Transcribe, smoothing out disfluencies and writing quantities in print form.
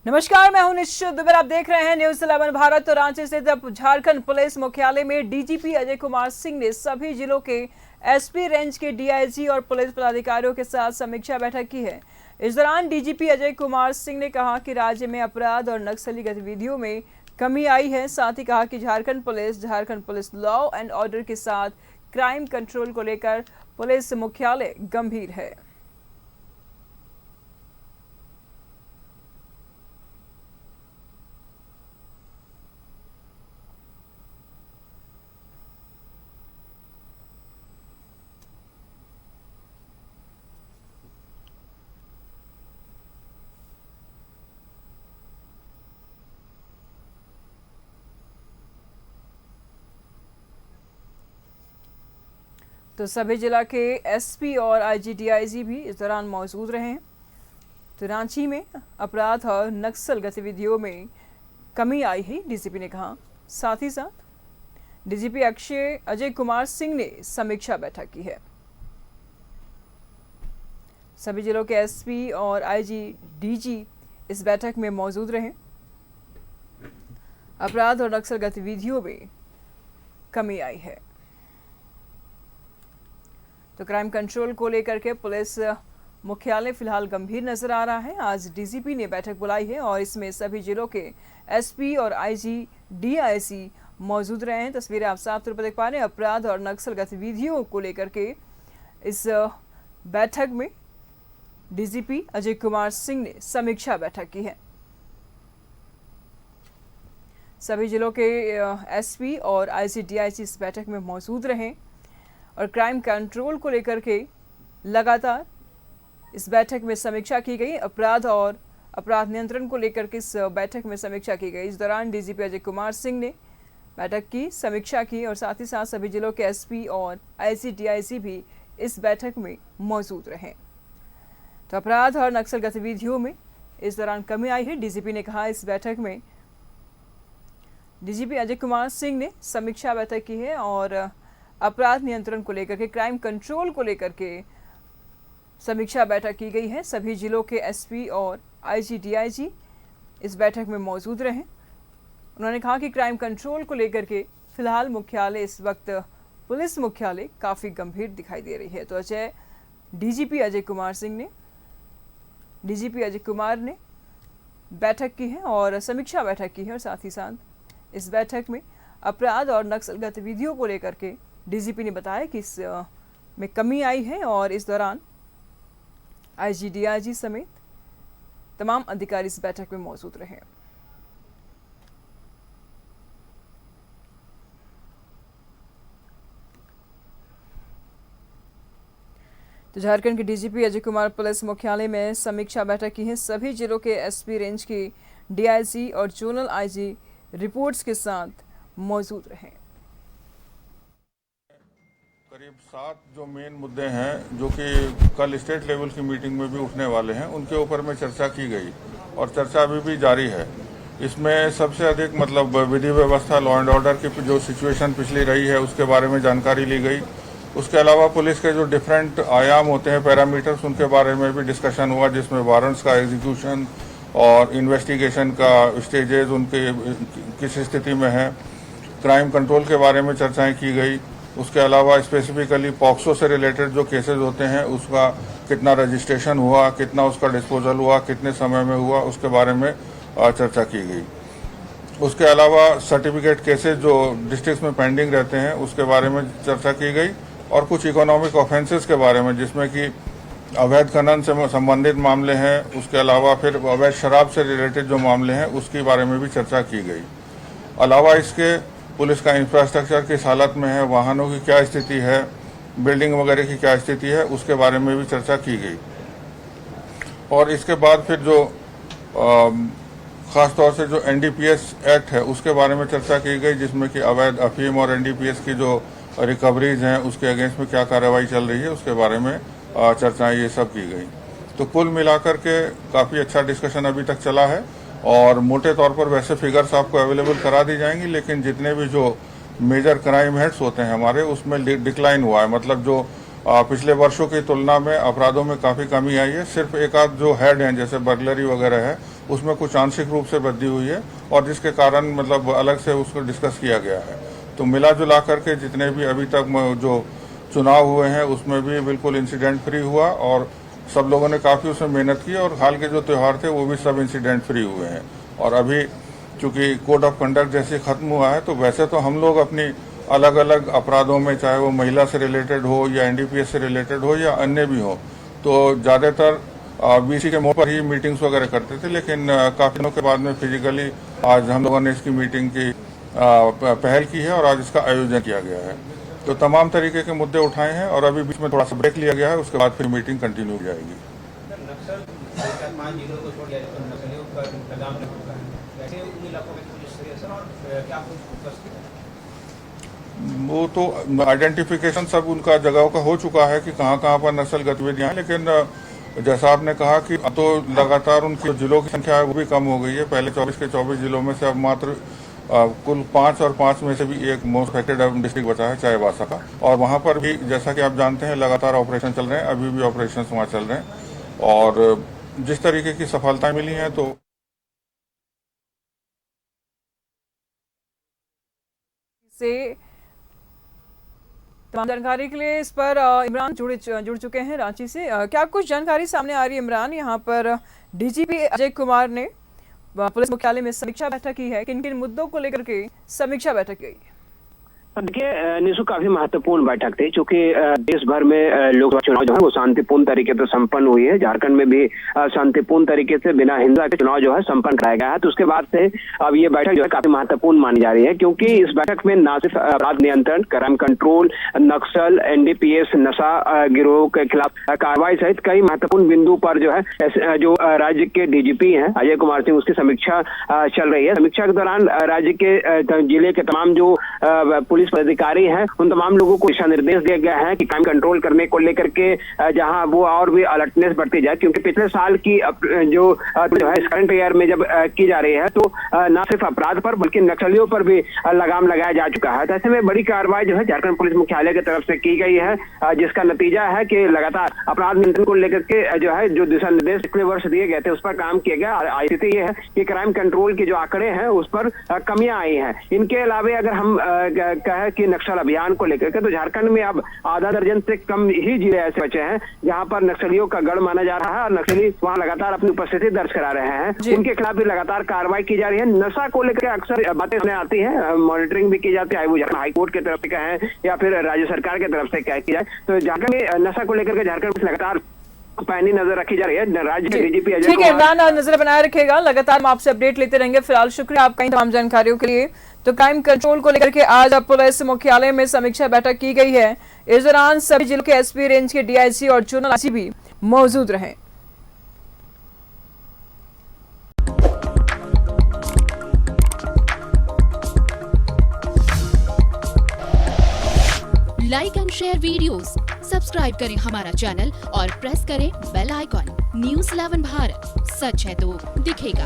नमस्कार, मैं हूं निश्चित दुबे। आप देख रहे हैं न्यूज 11 भारत। तो रांची स्थित झारखंड पुलिस मुख्यालय में डीजीपी अजय कुमार सिंह ने सभी जिलों के एसपी रेंज के डीआईजी और पुलिस पदाधिकारियों के साथ समीक्षा बैठक की है। इस दौरान डीजीपी अजय कुमार सिंह ने कहा कि राज्य में अपराध और नक्सली गतिविधियों में कमी आई है। साथ ही कहा कि Jharkhand police law and order के साथ क्राइम कंट्रोल को लेकर पुलिस मुख्यालय गंभीर है। तो सभी जिला के एसपी और आईजी-डीआईजी भी इस दौरान मौजूद रहे। तो रांची में अपराध और नक्सल गतिविधियों में कमी आई है, डीजीपी ने कहा। साथ ही साथ डीजीपी अजय कुमार सिंह ने समीक्षा बैठक की है। सभी जिलों के एसपी और आईजी-डीजी इस बैठक में मौजूद रहे। अपराध और नक्सल गतिविधियों में कमी आई है। तो क्राइम कंट्रोल को लेकर के पुलिस मुख्यालय फिलहाल गंभीर नजर आ रहा है। आज डीजीपी ने बैठक बुलाई है और इसमें सभी जिलों के एसपी और आईजी डीआईसी मौजूद रहे हैं। तस्वीरें आप साफ तौर पर देख पा रहे हैं। अपराध और नक्सल गतिविधियों को लेकर के इस बैठक में डीजीपी अजय कुमार सिंह ने समीक्षा बैठक की है। सभी जिलों के एसपी और आईजी डीआईसी इस बैठक में मौजूद रहे और क्राइम कंट्रोल को लेकर के लगातार इस बैठक में समीक्षा की गई। अपराध नियंत्रण को लेकर के इस बैठक में समीक्षा की गई। इस दौरान डीजीपी अजय कुमार सिंह ने बैठक की समीक्षा की और साथ ही साथ सभी जिलों के एसपी और आईजी-डीआईजी भी इस बैठक में मौजूद रहे। तो अपराध और नक्सल गतिविधियों में इस दौरान कमी आई है, डीजीपी ने कहा। इस बैठक में डीजीपी अजय कुमार सिंह ने समीक्षा बैठक की है और अपराध नियंत्रण को लेकर के, क्राइम कंट्रोल को लेकर के समीक्षा बैठक की गई है। सभी जिलों के एसपी और आईजी-डीआईजी इस बैठक में मौजूद रहे। उन्होंने कहा कि क्राइम कंट्रोल को लेकर के फिलहाल मुख्यालय इस वक्त पुलिस मुख्यालय काफ़ी गंभीर दिखाई दे रही है। तो डीजीपी अजय कुमार ने बैठक की है और समीक्षा बैठक की है और साथ ही साथ इस बैठक में अपराध और नक्सल गतिविधियों को लेकर के डीजीपी ने बताया कि इस में कमी आई है और इस दौरान आईजी-डीआईजी समेत तमाम अधिकारी इस बैठक में मौजूद रहे। तो झारखंड के डीजीपी अजय कुमार पुलिस मुख्यालय में समीक्षा बैठक की है। सभी जिलों के एसपी रेंज की डीआईजी और जोनल आईजी रिपोर्ट्स के साथ मौजूद रहे। करीब 7 जो मेन मुद्दे हैं जो कि कल स्टेट लेवल की मीटिंग में भी उठने वाले हैं, उनके ऊपर में चर्चा की गई और चर्चा अभी भी जारी है। इसमें सबसे अधिक विधि व्यवस्था, लॉ एंड ऑर्डर की जो सिचुएशन पिछली रही है उसके बारे में जानकारी ली गई। उसके अलावा पुलिस के जो डिफरेंट आयाम होते हैं, पैरामीटर्स, उनके बारे में भी डिस्कशन हुआ, जिसमें वारंट्स का एग्जीक्यूशन और इन्वेस्टिगेशन का स्टेजेस उनके किस स्थिति में है, क्राइम कंट्रोल के बारे में चर्चाएं की गई। उसके अलावा स्पेसिफिकली पॉक्सो से रिलेटेड जो केसेस होते हैं उसका कितना रजिस्ट्रेशन हुआ, कितना उसका डिस्पोजल हुआ, कितने समय में हुआ, उसके बारे में चर्चा की गई। उसके अलावा सर्टिफिकेट केसेस जो डिस्ट्रिक्ट में पेंडिंग रहते हैं उसके बारे में चर्चा की गई और कुछ इकोनॉमिक ऑफेंसेस के बारे में, जिसमें कि अवैध खनन से संबंधित मामले हैं, उसके अलावा फिर अवैध शराब से रिलेटेड जो मामले हैं उसके बारे में भी चर्चा की गई। अलावा इसके पुलिस का इंफ्रास्ट्रक्चर किस हालत में है, वाहनों की क्या स्थिति है, बिल्डिंग वगैरह की क्या स्थिति है, उसके बारे में भी चर्चा की गई। और इसके बाद फिर जो खास तौर से जो एनडीपीएस एक्ट है उसके बारे में चर्चा की गई, जिसमें कि अवैध अफीम और एनडीपीएस की जो रिकवरीज हैं उसके अगेंस्ट में क्या कार्रवाई चल रही है उसके बारे में चर्चाएं ये सब की गई। तो कुल मिलाकर के काफ़ी अच्छा डिस्कशन अभी तक चला है और मोटे तौर पर वैसे फिगर्स आपको अवेलेबल करा दी जाएंगी, लेकिन जितने भी जो मेजर क्राइम हेड्स होते हैं हमारे उसमें डिक्लाइन हुआ है। मतलब जो पिछले वर्षों की तुलना में अपराधों में काफ़ी कमी आई है। सिर्फ एक आध जो हेड हैं जैसे बर्गलरी वगैरह है उसमें कुछ आंशिक रूप से वृद्धि हुई है और जिसके कारण मतलब अलग से उसको डिस्कस किया गया है। तो मिला जुला करके जितने भी अभी तक जो चुनाव हुए हैं उसमें भी बिल्कुल इंसिडेंट फ्री हुआ और सब लोगों ने काफ़ी उसमें मेहनत की और हाल के जो त्यौहार थे वो भी सब इंसिडेंट फ्री हुए हैं। और अभी चूंकि कोड ऑफ कंडक्ट जैसे खत्म हुआ है तो वैसे तो हम लोग अपनी अलग अलग अपराधों में, चाहे वो महिला से रिलेटेड हो या एनडीपीएस से रिलेटेड हो या अन्य भी हो, तो ज़्यादातर बीसी के मोड़ पर ही मीटिंग्स वगैरह करते थे, लेकिन काफ़ी दिनों के बाद में फिजिकली आज हम लोगों ने इसकी मीटिंग की पहल की है और आज इसका आयोजन किया गया है। तो तमाम तरीके के मुद्दे उठाए हैं और अभी बीच में थोड़ा सा ब्रेक लिया गया है, उसके बाद फिर मीटिंग कंटिन्यू हो जाएगी। वो तो आइडेंटिफिकेशन सब उनका जगहों का हो चुका है कि कहाँ कहाँ पर नक्सल गतिविधियां हैं, लेकिन जैसा आपने कहा कि अब तो लगातार उनकी जिलों की संख्या है वो भी कम हो गई है। पहले 24 के 24 जिलों में से अब मात्र कुल 5 और 5 में से भी एक मोस्ट अफेक्टेड डिस्ट्रिक्ट बचा है चाईबासा का, और वहां पर भी जैसा कि आप जानते हैं लगातार ऑपरेशन चल रहे हैं, अभी भी ऑपरेशन वहां चल रहे हैं और जिस तरीके की सफलता मिली है तो से तमाम जानकारी के लिए इस पर इमरान जुड़ चुके हैं रांची से। क्या कुछ जानकारी सामने आ रही है इमरान? यहाँ पर डीजीपी अजय कुमार ने पुलिस मुख्यालय में समीक्षा बैठक की है, किन किन मुद्दों को लेकर के समीक्षा बैठक की? देखिए निशु, काफी महत्वपूर्ण बैठक थी क्योंकि देश भर में लोकसभा चुनाव जो है वो शांतिपूर्ण तरीके से संपन्न हुई है। झारखंड में भी शांतिपूर्ण तरीके से बिना हिंसा के चुनाव जो है संपन्न कराया गया है। तो उसके बाद से अब ये बैठक जो है काफी महत्वपूर्ण मानी जा रही है क्योंकि इस बैठक में न सिर्फ अपराध नियंत्रण, क्राइम कंट्रोल, नक्सल, एनडीपीएस, नशा गिरोह के खिलाफ कार्रवाई सहित कई महत्वपूर्ण बिंदु पर जो है जो राज्य के डीजीपी हैं अजय कुमार सिंह, उसकी समीक्षा चल रही है। समीक्षा के दौरान राज्य के जिले के तमाम जो पुलिस अधिकारी हैं उन तमाम लोगों को दिशा निर्देश दिया गया है कि क्राइम कंट्रोल करने को लेकर के जहां वो और भी अलर्टनेस बढ़ती जाए, क्योंकि पिछले साल की जो है करंट ईयर में जब की जा रही है तो न सिर्फ अपराध पर बल्कि नक्सलियों पर भी लगाम लगाया जा चुका है। तो ऐसे में बड़ी कार्रवाई जो है झारखंड पुलिस मुख्यालय की तरफ से की गई है, जिसका नतीजा है कि लगातार अपराध नियंत्रण को लेकर के जो है जो दिशा निर्देश पिछले वर्ष दिए गए थे उस पर काम किया गया। स्थिति यह है कि क्राइम कंट्रोल के जो आंकड़े हैं उस पर कमियां आई हैं। इनके अलावा अगर हम है कि नक्सल अभियान को लेकर के तो झारखंड में अब आधा दर्जन से कम ही जिले ऐसे बचे हैं जहां पर नक्सलियों का गढ़ माना जा रहा है और नक्सली वहां लगातार अपनी उपस्थिति दर्ज करा रहे हैं। उनके खिलाफ भी लगातार कार्रवाई की जा रही है। नशा को लेकर अक्सर बातें सामने आती है, मॉनिटरिंग भी की जाती है, वो झारखंड हाईकोर्ट की तरफ से कहें या फिर राज्य सरकार की तरफ से की जाए। तो झारखंड में नशा को लेकर के झारखंड लगातार पैनी नजर रखी जा रही है। राज्य के डीजीपी अजय ठीक है इमरान, नजर बनाए रखेगा, लगातार हम आपसे अपडेट लेते रहेंगे। फिलहाल शुक्रिया आपका इन तमाम जानकारियों के लिए। तो क्राइम कंट्रोल को लेकर के आज पुलिस मुख्यालय में समीक्षा बैठक की गई है। इस दौरान सभी जिलों के एसपी, रेंज के डीआईजी और जोनल आईजी भी मौजूद रहे। Like and share videos, subscribe करें हमारा चैनल और प्रेस करें बेल आइकॉन। News 11 भारत, सच है तो दिखेगा।